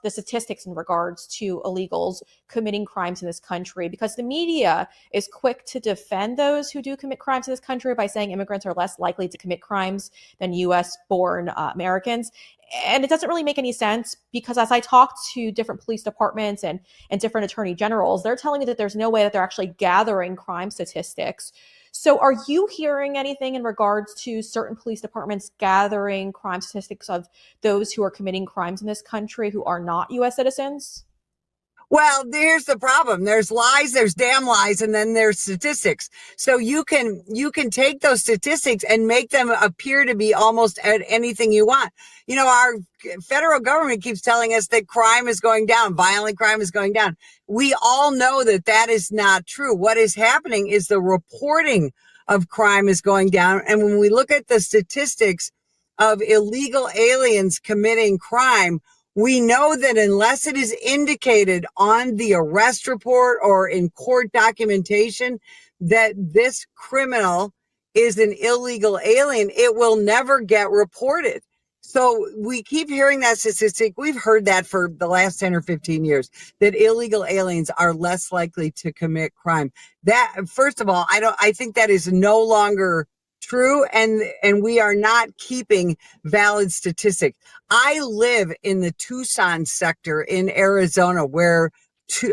the statistics in regards to illegals committing crimes in this country, because the media is quick to defend those who do commit crimes in this country by saying immigrants are less likely to commit crimes than US born Americans. And it doesn't really make any sense, because as I talk to different police departments and different attorney generals, they're telling me that there's no way that they're actually gathering crime statistics. So are you hearing anything in regards to certain police departments gathering crime statistics of those who are committing crimes in this country who are not US citizens? Well, here's the problem. There's lies, there's damn lies, and then there's statistics. So you can take those statistics and make them appear to be almost at anything you want. You know, our federal government keeps telling us that crime is going down, violent crime is going down. We all know that that is not true. What is happening is the reporting of crime is going down. And when we look at the statistics of illegal aliens committing crime, we know that unless it is indicated on the arrest report or in court documentation that this criminal is an illegal alien, it will never get reported. So we keep hearing that statistic. We've heard that for the last 10 or 15 years, that illegal aliens are less likely to commit crime. That, first of all, I think that is no longer true, and we are not keeping valid statistics. I live in the Tucson sector in Arizona, where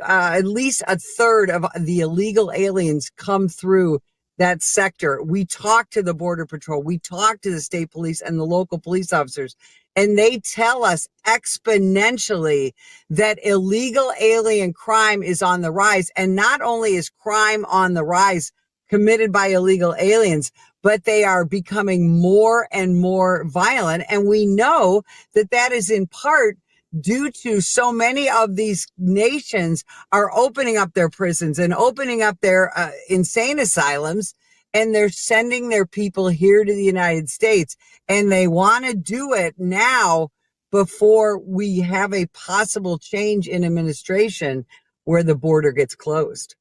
at least a third of the illegal aliens come through that sector. We talk to the Border Patrol, we talk to the state police and the local police officers, and they tell us exponentially that illegal alien crime is on the rise. And not only is crime on the rise committed by illegal aliens, but they are becoming more and more violent. And we know that that is in part due to so many of these nations are opening up their prisons and opening up their insane asylums, and they're sending their people here to the United States. And they want to do it now before we have a possible change in administration where the border gets closed.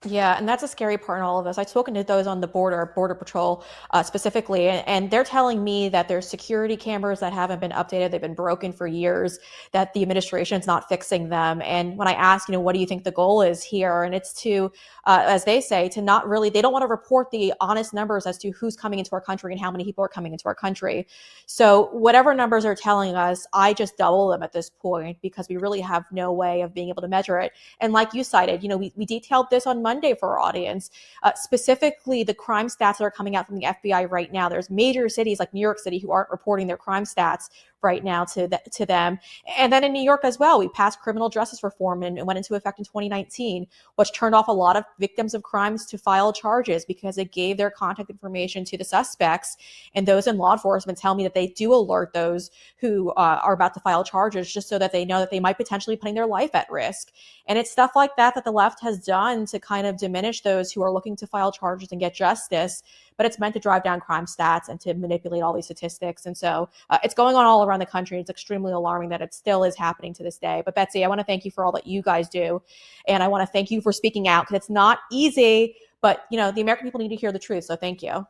Yeah, and that's a scary part in all of this. I've spoken to those on the Border Patrol specifically, and they're telling me that there's security cameras that haven't been updated. They've been broken for years, that the administration's not fixing them. And when I ask, what do you think the goal is here? And it's to, as they say, to not really, they don't want to report the honest numbers as to who's coming into our country and how many people are coming into our country. So whatever numbers are telling us, I just double them at this point, because we really have no way of being able to measure it. And like you cited, we detailed this on Monday for our audience, specifically the crime stats that are coming out from the FBI right now. There's major cities like New York City who aren't reporting their crime stats right now to them. And then in New York as well, we passed criminal justice reform and it went into effect in 2019, which turned off a lot of victims of crimes to file charges because it gave their contact information to the suspects. And those in law enforcement tell me that they do alert those who are about to file charges, just so that they know that they might potentially be putting their life at risk. And it's stuff like that that the left has done to kind of diminish those who are looking to file charges and get justice. But it's meant to drive down crime stats and to manipulate all these statistics. And so it's going on all around the country. It's extremely alarming that it still is happening to this day. But Betsy, I want to thank you for all that you guys do. And I want to thank you for speaking out, because it's not easy, but the American people need to hear the truth. So thank you.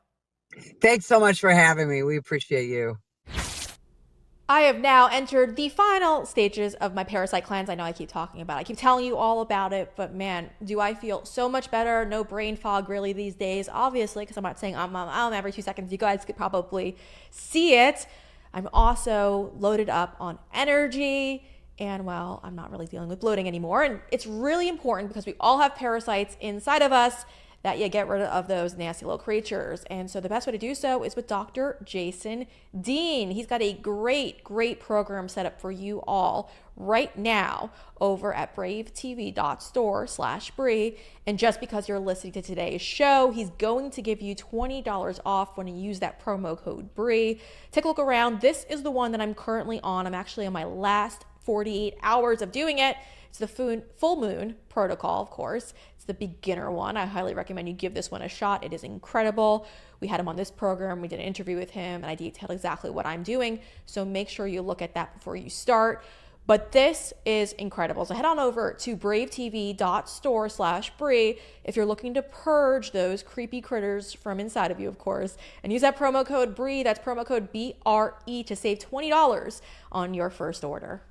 Thanks so much for having me. We appreciate you. I have now entered the final stages of my parasite cleanse. I know I keep talking about it. I keep telling you all about it, but man, do I feel so much better. No brain fog really these days, obviously, because I'm not saying I'm every 2 seconds. You guys could probably see it. I'm also loaded up on energy, and well, I'm not really dealing with bloating anymore. And it's really important, because we all have parasites inside of us, that you get rid of those nasty little creatures. And so the best way to do so is with Dr. Jason Dean. He's got a great program set up for you all right now over at bravetv.store/Bree. And just because you're listening to today's show, he's going to give you $20 off when you use that promo code Bree. Take a look around. This is the one that I'm currently on. I'm actually on my last 48 hours of doing it. It's the full moon protocol, of course. It's the beginner one. I highly recommend you give this one a shot. It is incredible. We had him on this program. We did an interview with him, and I detailed exactly what I'm doing. So make sure you look at that before you start. But this is incredible. So head on over to bravetv.store/Bree if you're looking to purge those creepy critters from inside of you, of course. And use that promo code Bree. That's promo code BRE to save $20 on your first order.